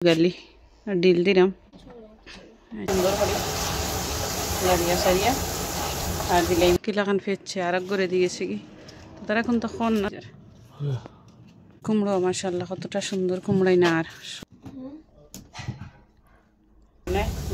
গালি আর ডিল দিলাম সুন্দর করে লাগিয়া সারিয়া আর দিলাম কিলাখান ফেটছে আর এক করে দিয়েছে কি তো তারা এখন তখন কুমড়ো মাশাআল্লাহ কতটা সুন্দর কুমড়াই না আর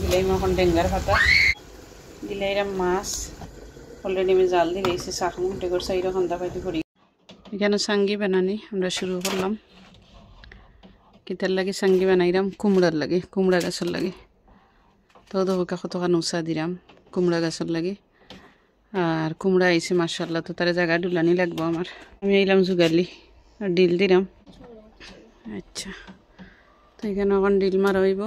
দিলাম এখন ডেঙ্গার পাতা দিলাম মাছ অলরেডি আমি জাল দিয়েছি শাক মুটে করে সাইড খান্দা পাইতে করি এখানে সাঙ্গি বানানি আমরা শুরু করলাম কিতার লাগে সাঙ্গি বানাইলাম কুমড়ার লাগে কুমড়া গাছের লাগে তো দোকা কতখান উষা দিলাম কুমড়া গাছের লাগে আর কুমড়া আইছে মাশাআল্লাহ তো তার জায়গা ডুলানি লাগবো আমার আমি আইলাম জুগালি আর ডিল দিলাম আচ্ছা তো এখানে এখন ডিল মারা হইব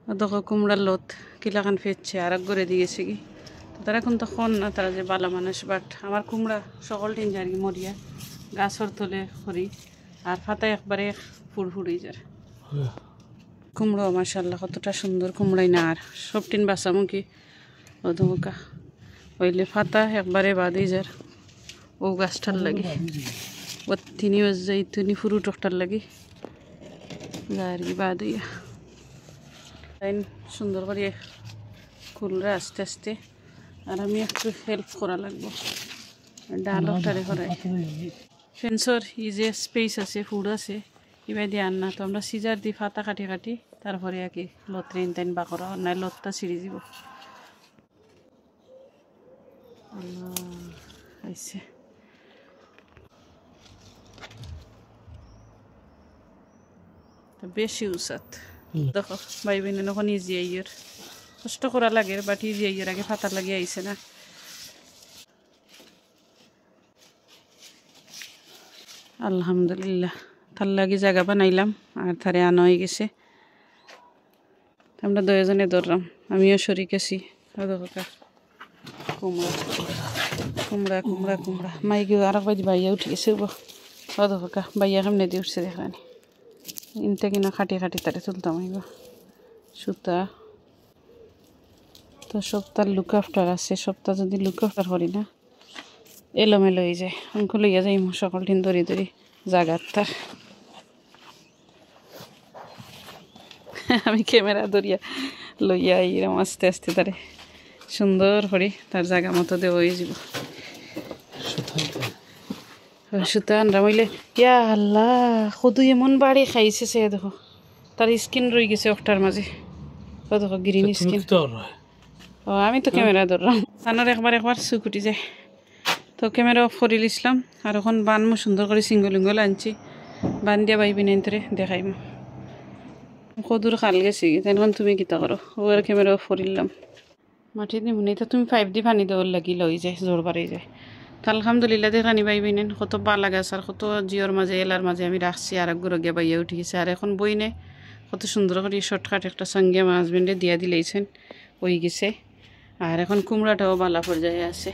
দেখো কুমড়ার লত কিলাখান ফেটছে আর এক করে দিয়েছে কি তো তারা এখন তখন না তারা যে বালা মানুষ বাট আমার কুমড়া সকল টিন যার কি মরিয়া গাছর তলে খড়ি আর ফাতায় একবারে ফুড়ফুড়ি যার কুমড়ো মাশাআল্লাহ কতটা সুন্দর কুমড়াই না আর সব টিন বাঁচামো কি ও ধোকা হইলে ফাতা একবারে বাদই যার ও গাছটার লাগে ও তিনি যাই তিনি ফুরু টকটার লাগে আর কি বাদ হইয়া সুন্দর করে খুলরে আস্তে আস্তে আর আমি একটু হেল্প করা লাগবো ডালটারে করাই ফেন্সর ই যে স্পেস আছে ফুড আছে এবার দিয়ে আন না তো আমরা সিজার দিই ফাতা কাটি কাটি তারপরে আর কি লতরেন তাইন বাকরা নাই লতটা ছিঁড়ে দিব আইছে বেশি উসাত দেখো ভাই বোন এখন ইজি আইয়ের কষ্ট করা লাগে বাট ইজি আইয়ের আগে ফাতা লাগিয়ে আইছে না আলহামদুলিল্লাহ তার লাগে জায়গা বানাইলাম আর তারে আনা হয়ে গেছে আমরা দুজনে ধরলাম আমিও শরিক আছি কুমড়া কুমড়া কুমড়া কুমড়া মাইকে আর এক বাজি বাইয়া উঠে গেছে দেখা বাইয়া কেমনে দিয়ে উঠছে দেখানি ইনতে কিনা খাটি খাটি তারে তুলতাম আইব সুতা তো সপ্তাহ লুক আফটার আছে সপ্তাহ যদি লুক আফটার করি না এলোমেলো হয়ে যায় অঙ্ক লইয়া যাই সকল দিন ধরি ধরি জাগার তার আমি ক্যামেরা ধরিয়া লইয়া এরম আস্তে আস্তে তারে সুন্দর করে তার জায়গা মতো দেওয়া হয়ে যাব সুতা আনরা মইলে ইয়া আল্লাহ শুধু এমন বাড়ি খাইছে সে দেখো তার স্কিন রয়ে গেছে একটার মাঝে ও দেখো গ্রিন স্কিন ও আমি তো ক্যামেরা ধরলাম আনার একবার একবার চুকুটি যায় তো ক্যামেরা অফ করে লিসলাম আর এখন বানমু সুন্দর করে সিঙ্গল উঙ্গল আনছি বান দিয়া বাইবি নাইতরে দেখাইম কদুর খাল গেছি তখন তুমি কিতা করো ওর ক্যামেরা অফ করিলাম মাটি দি মনে তো তুমি 5D পানি দেওয়ার লাগি লই যায় জোর বাড়ি যায় তো আলহামদুলিল্লাহ দেখানি বাইবি নেন কত বালা গাছ আর কত জিওর মাঝে এলার মাঝে আমি রাখছি আর একগুলো গিয়ে বাইয়া উঠে গেছে আর এখন বই নে কত সুন্দর করে শর্টকাট একটা সঙ্গে আমার হাজবেন্ডে দিয়া দিলেইছেন ওই গেছে আর এখন কুমড়াটাও বালা পর্যায়ে আছে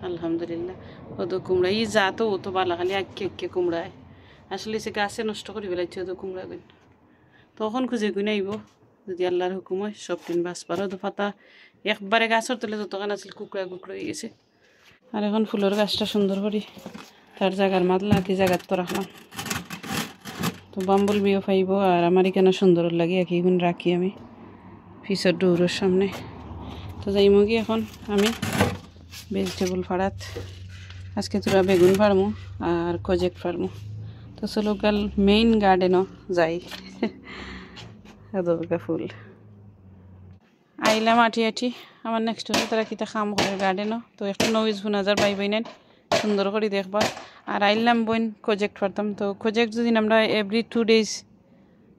আলহামদুলিল্লাহ কত কুমড়া ই যা তো ও তো বালা খালি আঁকে কুমড়ায় আসলে সে গাছে নষ্ট করে ফেলাইছে তো কুমড়া গুণ তখন খুঁজে গুণ আইব যদি আল্লাহর হুকুম হয় সব দিন বাস পারো তো পাতা একবারে গাছের তলে যতক্ষণ আসলে কুকড়া কুকড়া হয়ে গেছে আর এখন ফুলের গাছটা সুন্দর করি তার জায়গার মাতলা কি জায়গার তো রাখলাম তো বাম্বল বিও পাইব আর আমার এখানে সুন্দর লাগে একই গুণ রাখি আমি ফিসের ডোরের সামনে তো যাইমো কি এখন আমি ভেজিটেবল ফাড়াত আজকে তোরা বেগুন ফাড়মু আর কজেক ফাড়মু তো চলো কাল মেইন গার্ডেনও যাই দরকা ফুল আইলাম আঠি আঠি আমার নেক্সট হচ্ছে তারা কিতা কাম করে গার্ডেনও তো একটা নইজ ভুনাজার বাই বইনেন সুন্দর করে দেখবা আর আইলাম বইন প্রজেক্ট ফাড়তাম তো প্রজেক্ট যদি আমরা এভরি 2 days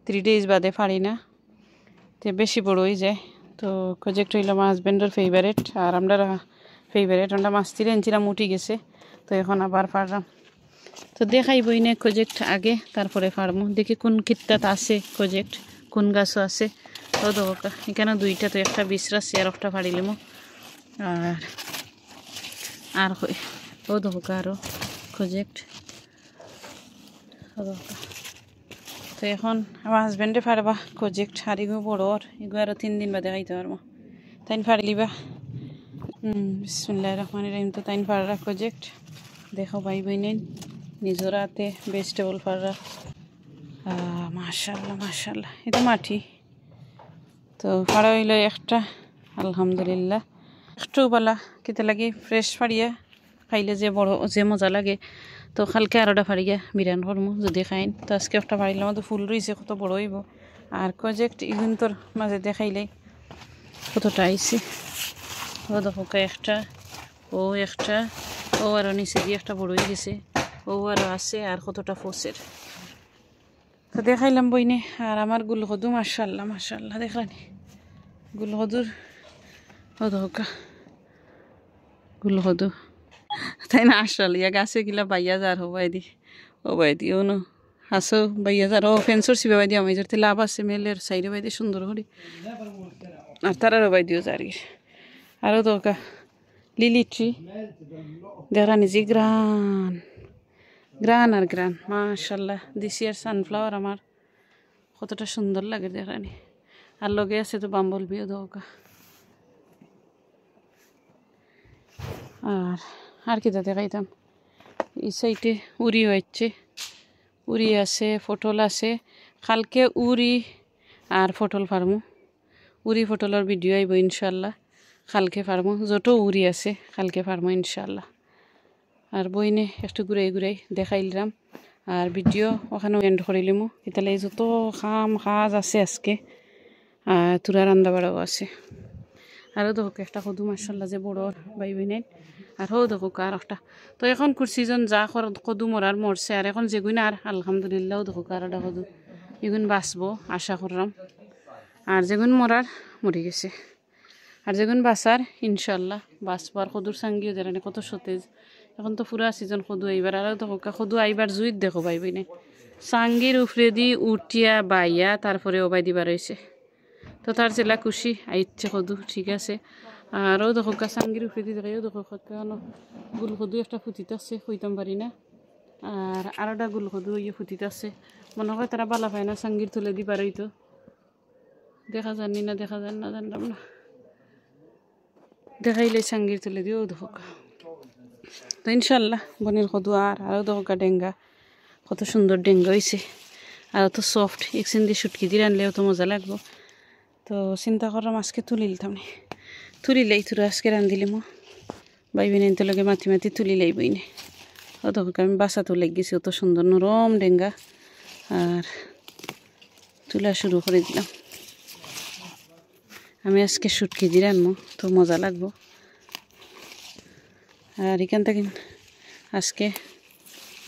3 days বাদে ফাড়ি না তো বেশি বড় হয়ে যায় তো প্রজেক্ট হইল আমার হাজবেন্ডের ফেভারিট আর আমরা ফেভারিট আমরা মাস্তি রেঞ্চিরাম উঠে গেছে তো এখন আবার ফাড়লাম তো দেখাই বইনে প্রজেক্ট আগে তারপরে ফাড়মু দেখি কোন কিত্তাত আছে প্রজেক্ট কোন গাছও আছে ও দোকা এখানে দুইটা তো একটা বিশ্রাস আর একটা ফাড়িলাম আর ও দোকা আরও প্রজেক্ট তো এখন আমার হাজব্যান্ডে পারবা প্রজেক্ট হারিগো বড় এগুলো আরও 3 দিন বাদে খাইতে পারবো তাইন পারলিবা বিসমিল্লাহির রহমানির রহিম তো তাইন পারা প্রজেক্ট দেখো ভাই বইনেন নিজের হাতে ভেজিটেবল পারা মাশাআল্লাহ মাশাআল্লাহ এটা মাটি তো পাড়া হইল একটা আলহামদুলিল্লাহ একটু বলা কিতে লাগে ফ্রেশ ফাড়িয়া খাইলে যে বড় যে মজা লাগে তো কালকে আরোটা ফাড়িয়া বিরান করমু যদি খাইন তো আজকে একটা ফাড়িলাম তো ফুল রয়েছে কত বড় হইব আর প্রজেক্ট ইগুন তোর মাঝে দেখাইলে কতটা আইছে ও দেখো একটা একটা ও আরও নিচে দিয়ে একটা বড় হয়ে গেছে ও আরও আছে আর কতটা ফসের তো দেখাইলাম বইনে আর আমার গুলকদু মাশাআল্লাহ মাশাআল্লাহ দেখলানি গুলকদুর ও দেখো গুলকদু তাই না আসলে ইয়া গাছে গিলা বাইয়া যার হবাই দি ও বাই দি ও নো হাসো বাইয়া যার ও ফেন্সর সিবে বাই দি আমি যাতে লাভ আছে মেলের সাইডে বাই দি সুন্দর করে আর তারা বাই দিও যার আরও দরকা লিলি ট্রি দেখানি যে গ্রান গ্রান আর গ্রান মাশাআল্লাহ দিস ইয়ার সানফ্লাওয়ার আমার কতটা সুন্দর লাগে দেখানি আর লগে আছে তো বাম্বল বিও দরকা আর কি দেখাইতাম এই সাইডে উড়ি হচ্ছে উড়ি আছে ফটল আছে কালকে উড়ি আর ফটল ফার্মু উড়ি ফটলের ভিডিও আইব ইনশাল্লাহ কালকে ফার্মু যত উড়ি আছে কালকে ফার্মু ইনশাল্লাহ আর বইনে একটু ঘুরাই ঘুরাই দেখাইলাম আর ভিডিও ওখানেও এন্ড করিলিমু এতালে যত কাজ আছে আজকে আর তুরা রান্না বাড়াও আছে আরও দেখো একটা কদু মাশাআল্লাহ যে বড় ভাই বইনেন আর হো দেখো আর একটা তো এখন সিজন যা কদু মরার মরছে আর এখন যেগুন আর আলহামদুলিল্লাহ দেখো আরটা কদু এগুন বাঁচবো আশা করলাম আর যেগুন মরার মরে গেছে আর যেগুন বাঁচার ইনশাল্লাহ বাঁচবো আর কদুর সাঙ্গিও দেখানি কত সতেজ এখন তো পুরা সিজন কদু আইবার আর দেখো কদু আইবার জুইত দেখো ভাই বইনে সাঙ্গির উফরে দি উঠিয়া বাইয়া তারপরে ওবাই দিবার হয়েছে তো তার জেলা খুশি আইচ্ছে কদু ঠিক আছে আরও দেখো সাঙ্গির উফরে দি দেখাইও দেখো কেন গুলকদু একটা ফুটিতে আছে হইতাম পারি না আর আরোটা গুলকদু ইয়ে ফুটিতে আছে মনে হয় তারা বালা পায় না সাঙ্গির তুলে দিবার হইতো দেখা জানি না দেখা যান না জানলাম না দেখাইলে সাঙ্গির তুলে দিও দেখো তো ইনশাল্লাহ বনির কদু আরও দেখো ডেঙ্গা কত সুন্দর ডেঙ্গা হয়েছে আর তো সফট একদিন দিয়ে শুটকি দিয়ে আনলেও তো মজা লাগবো তো চিন্তা করলাম আজকে তুলিলাম নি তুলিলেই তোরা আজকে রান্ধিলি মো বাইবি নাইতে লগে মাতি মাতি তুলি লাইবই নে ও দেখো আমি বাসাতো লেগেছি অত সুন্দর নরম ডেঙ্গা আর তুলা শুরু করে দিলাম আমি আজকে শুটকি দিয়ে রানবো তো মজা লাগবো আর এখান থেকে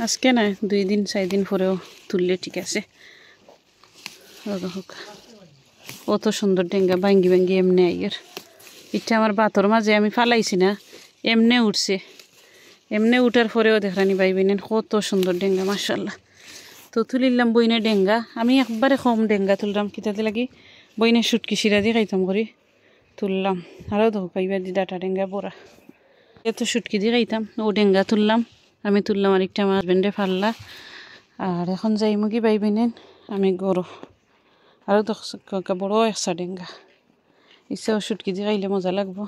আজকে না 2 দিন 4 দিন পরেও তুললে ঠিক আছে অত সুন্দর ডেঙ্গা ভাঙ্গি ভাঙ্গি এমনি আইয়ের এটা আমার বাতর মাঝে আমি ফালাইছি না এমনি উঠছে এমনি উঠার পরেও দেখানি বাইবেন কত সুন্দর ডেঙ্গা মাশাআল্লাহ তো তুলিলাম বইনে ডেঙ্গা আমি একবারে কম ডেঙ্গা তুললাম কিতাতে লাগি বইনে শুটকি শিরা দিয়ে খাইতাম করি তুললাম আরও দেখো পাইবার দি ডাটা ডেঙ্গা বড়া এত শুটকি দিয়ে খাইতাম ও ডেঙ্গা তুললাম আমি তুললাম আরেকটা আমার হাজবেন্ডে ফাললা আর এখন যাই মুগি বাইবেন আমি গরো আরও তো বড় একটা ডেঙ্গা ইচ্ছাও শুটকি দিয়ে খাইলে মজা লাগবো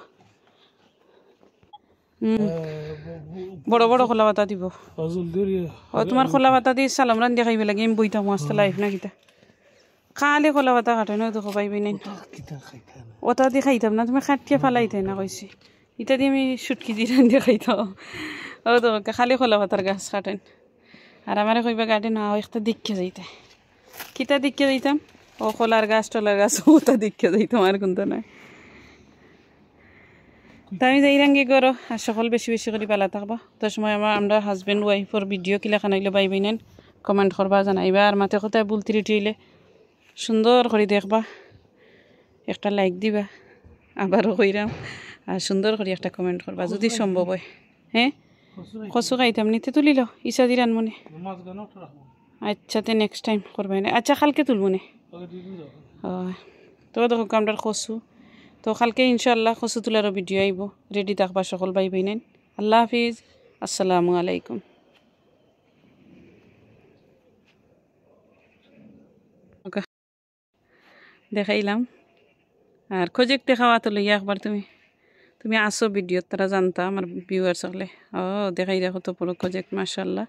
বড় বড় খোলা পাতা দিব ও তোমার খোলা পাতা দিয়ে সালাম রান্ধি খাইবে লাগে আমি বইতাম মাছটা লাইফ না কিতা খালি খোলা পাতা কাটে না দেখো পাইবি নাই ওটা দিয়ে খাইতাম না তুমি খাটিয়ে ফালাইতে না কইছি এটা দিয়ে আমি শুটকি দিয়ে রান্ধি খাইতাম ও তো খালি খোলা পাতার গাছ কাটেন আর আমারে কইবা গার্ডেন না একটা দিকে যাইতে কিতা দিকে যাইতাম ও খোলার গাছ টলার গাছ ওটা দিকে যাইতাম আর কোনটা নাই তাই যাই রাঙ্গি করো আর সকল বেশি বেশি করে পালা থাকবা তার সময় আমরা হাজব্যান্ড ওয়াইফর ভিডিও কিলা খানাইলে বাইবি নেন কমেন্ট করবা জানাইবা আর মাতে কোথায় বলতে রিটিলে সুন্দর করে দেখবা একটা লাইক দিবা আবারও কইরাম আর সুন্দর করে একটা কমেন্ট করবা যদি সম্ভব হয় হ্যাঁ কচু খাইতাম নিতে তুলিল ইচ্ছা দি রান মনে আচ্ছা তে নেক্সট টাইম করবাই না আচ্ছা কালকে তুলব নে তো দেখো আমরা কচু তো কালকে ইনশাআল্লাহ কচু তোলারও ভিডিও আইব রেডি থাকবা সকল বাই বাইনেন আল্লাহ হাফিজ আসসালামু আলাইকুম দেখাইলাম আর প্রজেক্টে খাওয়া তো লইয়া একবার তুমি আসো ভিডিও তারা জানতা আমার ভিউয়ার্স হলে ও দেখাই দেখো তো পুরো প্রজেক্ট মাশাআল্লাহ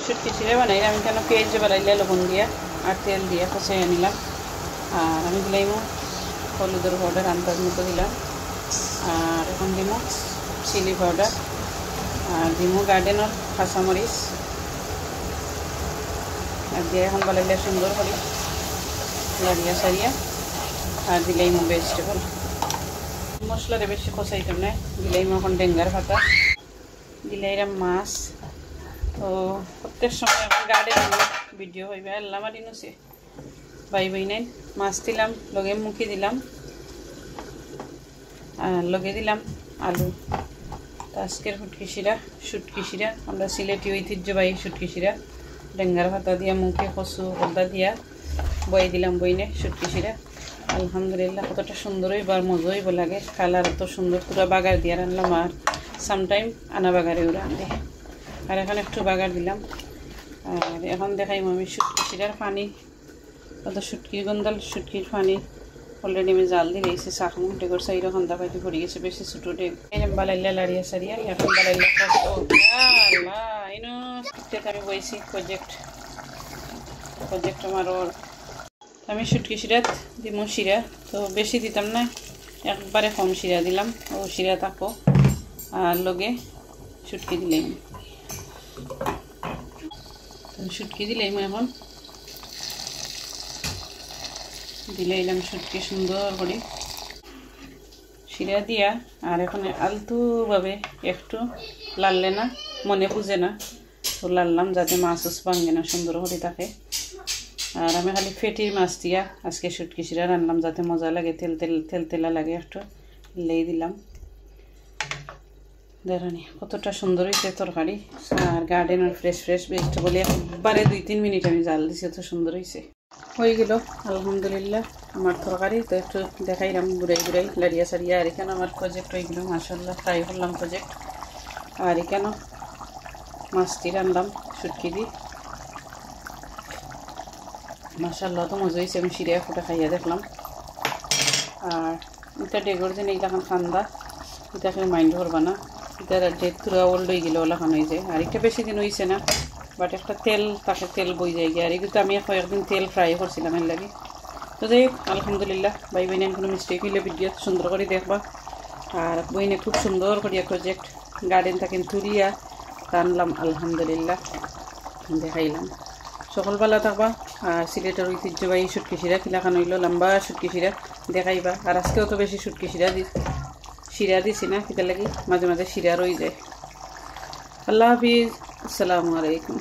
শুটকি চিড়ে বানাই আমি কেন পেঁয়াজ বানাইলে লবণ দিয়া আর তেল দিয়ে কষাইয়া নিলাম আর আমি দিলাম হলুদের পাউডার আন্দাজ মতো দিলাম আর এখন দিব চিলি পাউডার আর দিব গার্ডেনের কাঁচামরিচ আর দিয়ে এখন বানাইলে সুন্দর করে লাড়িয়া সারিয়া আর দিলাম ভেজিটেবল মশলারে বেশি কষাইতাম না দিলাম এখন ডেঙ্গার পাতা দিলাইরাম মাছ তো প্রত্যেক সময় এখন গার্ডেন ভিডিও হইবে আল্লাহ মারি নছে বাই নাই মাছ দিলাম লগে মুখি দিলাম আর লগে দিলাম আলু আজকের শুটকি শিরা আমরা সিলেটি ঐতিহ্যবাহী শুটকি শিরা ডেঙ্গার পাতা দিয়া মুখে কচু হলদা দিয়া বই দিলাম বইনে শুটকি শিরা আলহামদুলিল্লাহ কতটা সুন্দর হইব আর মজা হইব লাগে কালার এত সুন্দর পুরা বাগার দিয়ে রান্নাম আর সামটাইম আনা বাগারেও রান্ধে আর এখন একটু বাগার দিলাম আর এখন দেখাইম আমি শুটকি শিরার পানি কত শুটকির গন্ধাল শুটকির পানি অলরেডি আমি জাল দিয়ে দিয়েছি শাকমুখ ডেগর সাইড খান্দা পাইতে পড়ে গেছে বেশি ছোটো ডেগ বালাইলা লাড়িয়া সারিয়া এখন বালাইলা আমি বইছি প্রজেক্ট আমার আমি শুটকি শিরাত দিব শিরা তো বেশি দিতাম না একবারে কম শিরা দিলাম ও শিরা থাকো আর লগে শুটকি দিলাম শুটকি দিলাম এখন দিলাম শুটকি সুন্দর করে শিরা দিয়া আর এখন আলতুভাবে একটু লাললে না মনে বুঝে না তো লাললাম যাতে মাছ ভাঙে না সুন্দর করে থাকে আর আমি খালি ফেটির মাছ দিয়া আজকে শুটকি শিরা রান্নাম যাতে মজা লাগে তেলা লাগে একটু লেই দিলাম দেখানি কতটা সুন্দর হয়েছে তরকারি আর গার্ডেনের ফ্রেশ ভেজিটেবল একবারে 2-3 মিনিট আমি জাল দিছি এত সুন্দর হয়েছে হয়ে গেল আলহামদুলিল্লাহ আমার তরকারি তো একটু দেখাইলাম ঘুরাই লাড়িয়া সারিয়া আর এখানে আমার প্রজেক্ট হয়ে গেল মাশাআল্লাহ ট্রাই করলাম প্রজেক্ট আর এখানে মাছটি রান্নাম শুটকি দি মাশাআল্লাহ তো মজা হয়েছে আমি শিরা ফুটা খাইয়া দেখলাম আর এটা ডেগর যে এইলাখান ঠান্ডা এটাকে মাইন্ড করবা না এটা ডেট পুরো ওল্ড হয়ে গেলে ওলাখান হয়ে যায় আর এটা বেশি দিন হয়েছে না বাট একটা তেল বই যায় গিয়ে আর এগুলো আমি কয়েকদিন তেল ফ্রাই করছিলাম এর লাগে তো যাই আলহামদুলিল্লাহ বাই বইনে কোনো মিস্টেক হইলে ভিডিও সুন্দর করে দেখবা আর বইনে খুব সুন্দর করিয়া প্রজেক্ট গার্ডেন থাকেন তুলিয়া টানলাম আলহামদুলিল্লাহ দেখাইলাম সকালবেলা থাকবা আর সিলেটের ঐতিহ্যবাহী শুটকি শিরা খিলাখান হইল লম্বা শুটকি শিরা দেখাইবা আর আজকেও তো বেশি শুটকি শিরা দিছি না সেটার লাগি মাঝে মাঝে শিরা রয়ে যায় আল্লাহ হাফিজ আসসালামু আলাইকুম